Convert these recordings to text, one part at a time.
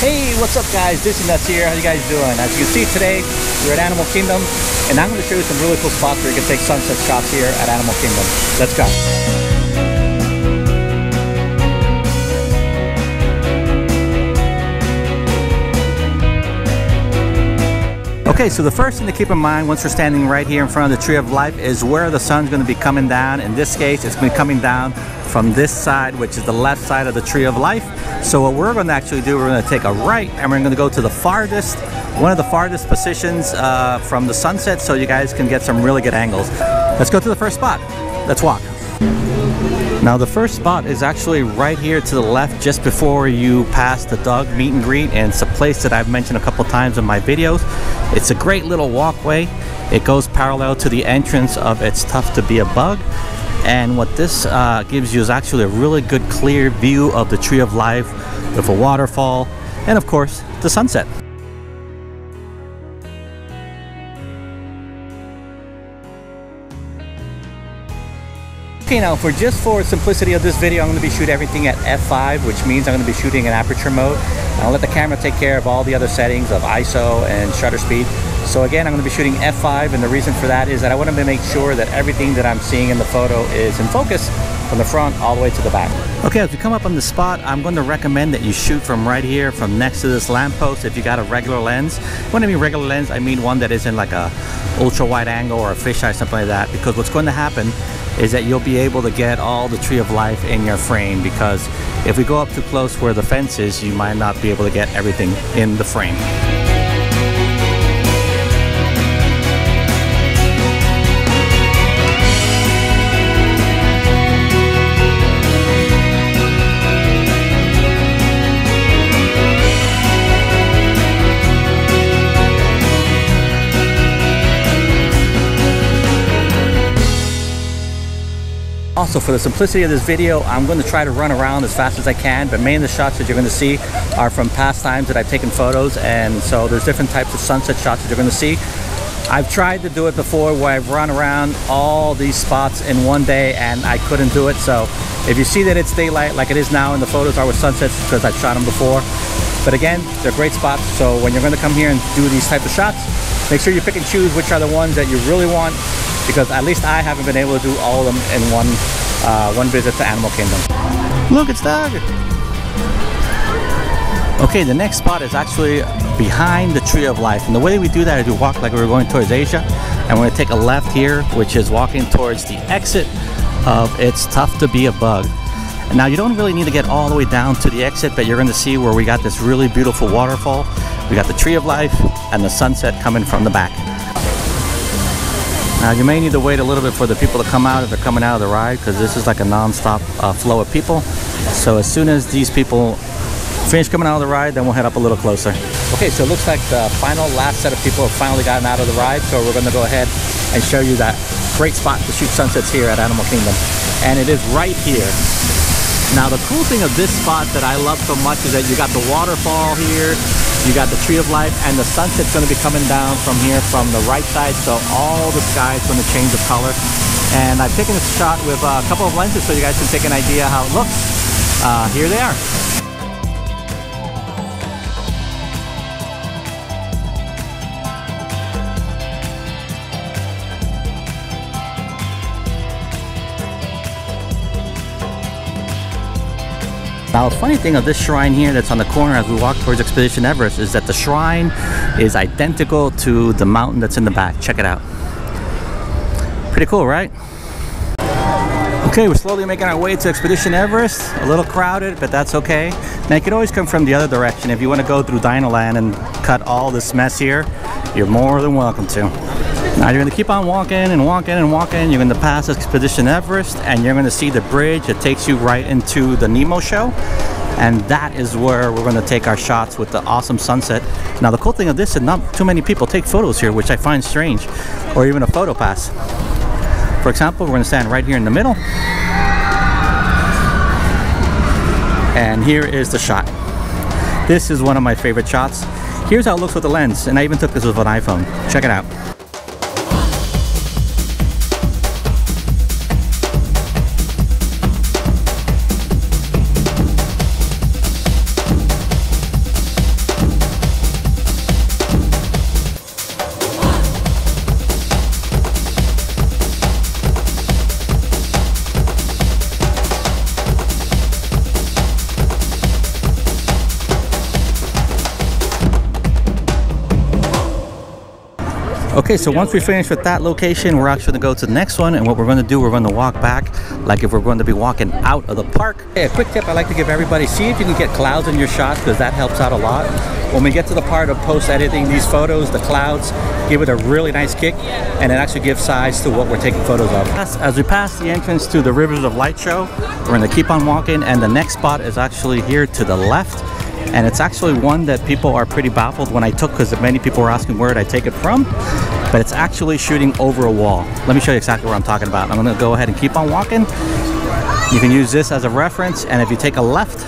Hey, what's up guys? Disney Nuts here. How you guys doing? As you can see today, we're at Animal Kingdom, and I'm going to show you some really cool spots where you can take sunset shots here at Animal Kingdom. Let's go. Okay, so the first thing to keep in mind once we're standing right here in front of the Tree of Life is where the sun's going to be coming down. In this case, it's going to be coming down from this side, which is the left side of the Tree of Life. So what we're going to actually do, we're going to take a right and we're going to go to the farthest, one of the farthest positions from the sunset, so you guys can get some really good angles. Let's go to the first spot. Let's walk. Now the first spot is actually right here to the left, just before you pass the dog meet and greet, and it's a place that I've mentioned a couple times in my videos. It's a great little walkway. It goes parallel to the entrance of It's Tough to Be a Bug, and what this gives you is actually a really good clear view of the Tree of Life with a waterfall and of course the sunset. Okay, now for simplicity of this video, I'm going to be shooting everything at f5, which means I'm going to be shooting in aperture mode. I'll let the camera take care of all the other settings of ISO and shutter speed. So again, I'm going to be shooting f5, and the reason for that is that I want to make sure that everything that I'm seeing in the photo is in focus from the front all the way to the back. Okay, as we come up on the spot, I'm going to recommend that you shoot from right here, from next to this lamppost if you got a regular lens. When I mean regular lens, I mean one that isn't like a ultra wide angle or a fisheye, something like that, because what's going to happen is that you'll be able to get all the Tree of Life in your frame, because if we go up too close where the fence is, you might not be able to get everything in the frame. Also, for the simplicity of this video, I'm going to try to run around as fast as I can, but mainly the shots that you're going to see are from past times that I've taken photos, and so there's different types of sunset shots that you're going to see. I've tried to do it before where I've run around all these spots in one day and I couldn't do it, so if you see that it's daylight like it is now and the photos are with sunsets, it's because I've shot them before. But again, they're great spots, so when you're going to come here and do these type of shots, make sure you pick and choose which are the ones that you really want, because at least I haven't been able to do all of them in one visit to Animal Kingdom. Look, it's Doug! Okay, the next spot is actually behind the Tree of Life, and the way we do that is we walk like we were going towards Asia, and we're going to take a left here, which is walking towards the exit of It's Tough to Be a Bug. And now you don't really need to get all the way down to the exit, but you're going to see where we got this really beautiful waterfall. We got the Tree of Life and the sunset coming from the back. Now you may need to wait a little bit for the people to come out if they're coming out of the ride, because this is like a non-stop flow of people. So as soon as these people finish coming out of the ride, then we'll head up a little closer. Okay, so it looks like the last set of people have finally gotten out of the ride, so we're going to go ahead and show you that great spot to shoot sunsets here at Animal Kingdom. And it is right here. Now the cool thing of this spot that I love so much is that you got the waterfall here, you got the Tree of Life, and the sunset's going to be coming down from here from the right side, so all the sky is going to change of color. And I've taken this shot with a couple of lenses so you guys can take an idea how it looks. Here they are. Now the funny thing of this shrine here that's on the corner as we walk towards Expedition Everest is that the shrine is identical to the mountain that's in the back. Check it out. Pretty cool, right? Okay, we're slowly making our way to Expedition Everest. A little crowded, but that's okay. Now you can always come from the other direction. If you want to go through Dinoland and cut all this mess here, you're more than welcome to. Now you're going to keep on walking and walking and walking. You're going to pass Expedition Everest and you're going to see the bridge that takes you right into the Nemo show. And that is where we're going to take our shots with the awesome sunset. Now the cool thing of this is not too many people take photos here, which I find strange, or even a photo pass. For example, we're going to stand right here in the middle. And here is the shot. This is one of my favorite shots. Here's how it looks with the lens, and I even took this with an iPhone. Check it out. Okay, so once we finish with that location, we're actually going to go to the next one, and what we're going to do, we're going to walk back like if we're going to be walking out of the park. Hey, a quick tip I like to give everybody, see if you can get clouds in your shots, because that helps out a lot. When we get to the part of post-editing these photos, the clouds give it a really nice kick, and it actually gives size to what we're taking photos of. As we pass the entrance to the Rivers of Light show, we're going to keep on walking, and the next spot is actually here to the left. And it's actually one that people are pretty baffled when I took, because many people were asking where did I take it from, but it's actually shooting over a wall. Let me show you exactly what I'm talking about. I'm going to go ahead and keep on walking. You can use this as a reference, and if you take a left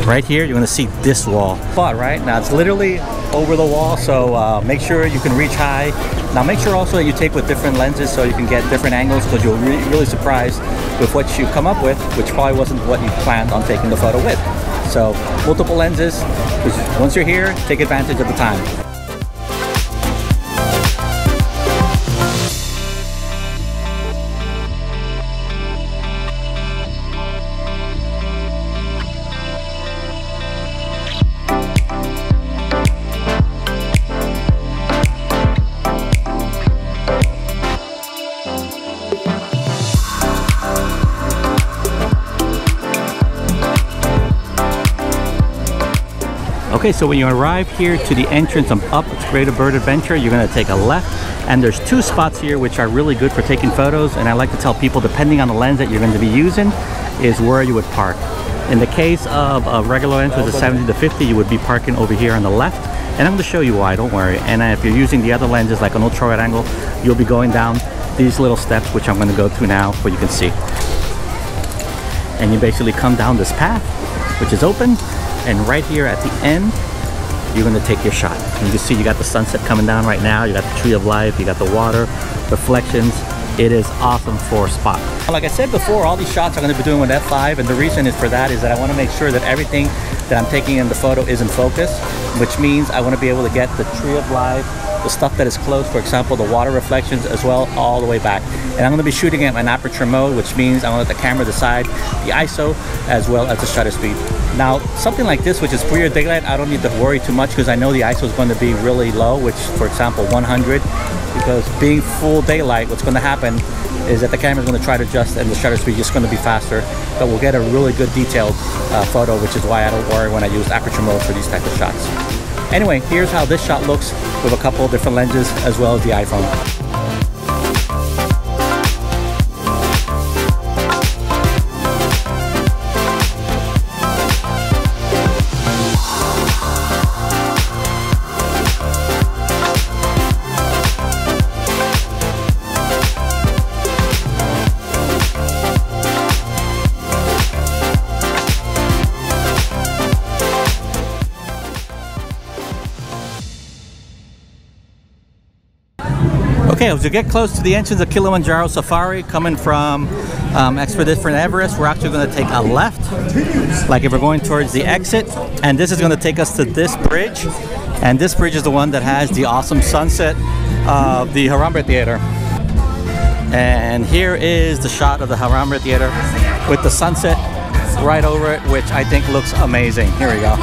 right here, you're going to see this wall. But right now it's literally over the wall, so make sure you can reach high. Now make sure also that you take with different lenses so you can get different angles, because you'll be really surprised with what you come up with, which probably wasn't what you planned on taking the photo with. So multiple lenses, once you're here, take advantage of the time. Okay, so when you arrive here to the entrance of Up Greater Bird Adventure, you're going to take a left, and there's two spots here which are really good for taking photos, and I like to tell people, depending on the lens that you're going to be using, is where you would park. In the case of a regular lens with a 70 to 50, you would be parking over here on the left, and I'm going to show you why, don't worry. And if you're using the other lenses like an ultra wide angle, you'll be going down these little steps, which I'm going to go through now for you can see. And you basically come down this path, which is open. And right here at the end, you're going to take your shot. And you can see you got the sunset coming down right now. You got the tree of life. You got the water, reflections. It is awesome for a spot. Like I said before, all these shots I'm going to be doing with f5. And the reason is for that is that I want to make sure that everything that I'm taking in the photo is in focus, which means I want to be able to get the tree of life, the stuff that is close, for example, the water reflections as well, all the way back. And I'm going to be shooting at an aperture mode, which means I'm going to let the camera decide the ISO as well as the shutter speed. Now, something like this, which is clear daylight, I don't need to worry too much because I know the ISO is going to be really low, which, for example, 100. Because being full daylight, what's going to happen is that the camera is going to try to adjust and the shutter speed is just going to be faster, but we'll get a really good detailed photo, which is why I don't worry when I use aperture mode for these type of shots. Anyway, here's how this shot looks with a couple of different lenses as well as the iPhone. Okay, as we get close to the entrance of Kilimanjaro Safari, coming from Expedition Everest, we're actually going to take a left, like if we're going towards the exit, and this is going to take us to this bridge, and this bridge is the one that has the awesome sunset of the Harambe Theater. And here is the shot of the Harambe Theater with the sunset right over it, which I think looks amazing. Here we go.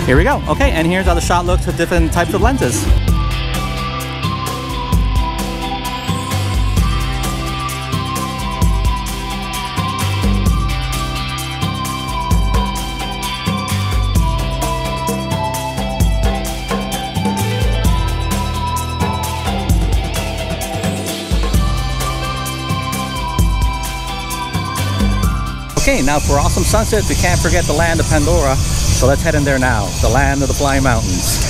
Here we go. Okay, and here's how the shot looks with different types of lenses. Okay, now for awesome sunsets, we can't forget the land of Pandora. So let's head in there now, the land of the flying mountains.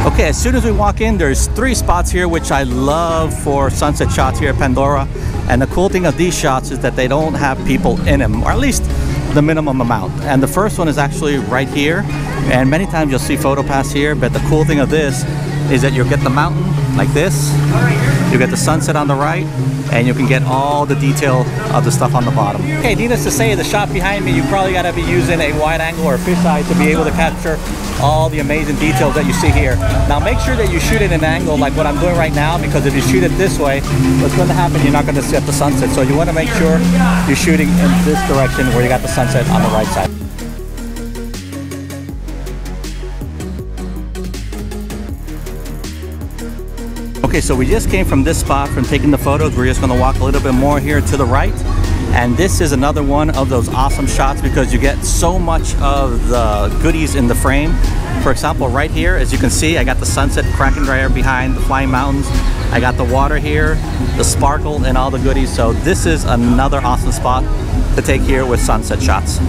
Okay, as soon as we walk in, there's 3 spots here which I love for sunset shots here at Pandora. And the cool thing of these shots is that they don't have people in them, or at least the minimum amount. And the first one is actually right here, and many times you'll see photo pass here, but the cool thing of this is that you'll get the mountain like this. You get the sunset on the right, and you can get all the detail of the stuff on the bottom. Okay, needless to say, the shot behind me, you probably got to be using a wide angle or a fisheye to be able to capture all the amazing details that you see here. Now make sure that you shoot it in an angle like what I'm doing right now, because if you shoot it this way, what's going to happen, you're not going to see the sunset. So you want to make sure you're shooting in this direction where you got the sunset on the right side. Okay, so we just came from this spot from taking the photos. We're just going to walk a little bit more here to the right. And this is another one of those awesome shots because you get so much of the goodies in the frame. For example, right here, as you can see, I got the sunset cracking right behind the flying mountains. I got the water here, the sparkle, and all the goodies. So this is another awesome spot to take here with sunset shots.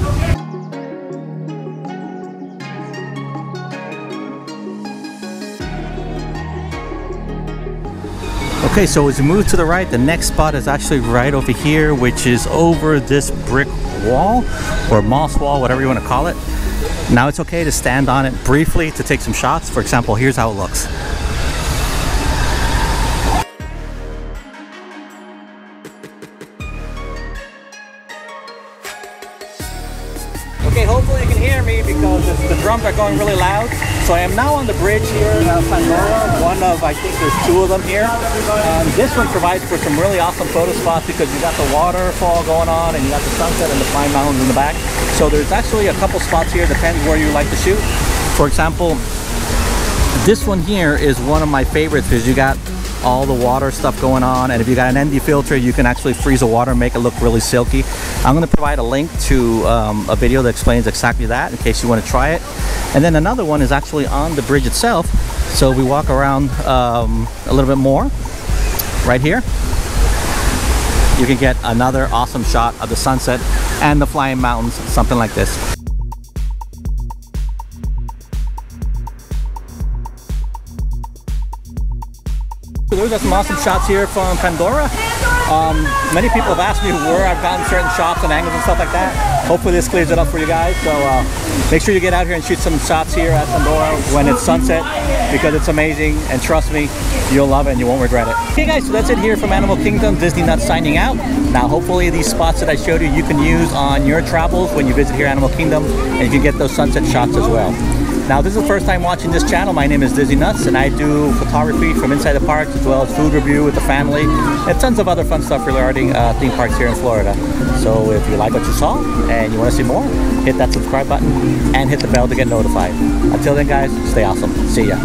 Okay, so as you move to the right, the next spot is actually right over here, which is over this brick wall or moss wall, whatever you want to call it. Now it's okay to stand on it briefly to take some shots. For example, here's how it looks. Okay, hopefully you can hear me because the drums are going really loud. So I am now on the bridge here in Pandora, one of, I think there's two of them here. And this one provides for some really awesome photo spots because you got the waterfall going on and you got the sunset and the flying mountains in the back. So there's actually a couple spots here, depends where you like to shoot. For example, this one here is one of my favorites because you got all the water stuff going on, and if you got an ND filter, you can actually freeze the water and make it look really silky. I'm going to provide a link to a video that explains exactly that in case you want to try it. And then another one is actually on the bridge itself. So we walk around a little bit more right here. You can get another awesome shot of the sunset and the flying mountains, something like this. Those are some awesome shots here from Pandora. Many people have asked me where I've gotten certain shots and angles and stuff like that. Hopefully this clears it up for you guys. So make sure you get out here and shoot some shots here at Pandora when it's sunset because it's amazing, and trust me, you'll love it and you won't regret it. Okay guys, so that's it here from Animal Kingdom. Disney Nuts signing out. Now hopefully these spots that I showed you, you can use on your travels when you visit here at Animal Kingdom, and you can get those sunset shots as well. Now, this is the first time watching this channel. My name is Disney Nuts, and I do photography from inside the parks as well as food review with the family and tons of other fun stuff regarding theme parks here in Florida. So if you like what you saw and you want to see more, hit that subscribe button and hit the bell to get notified. Until then guys, stay awesome. See ya.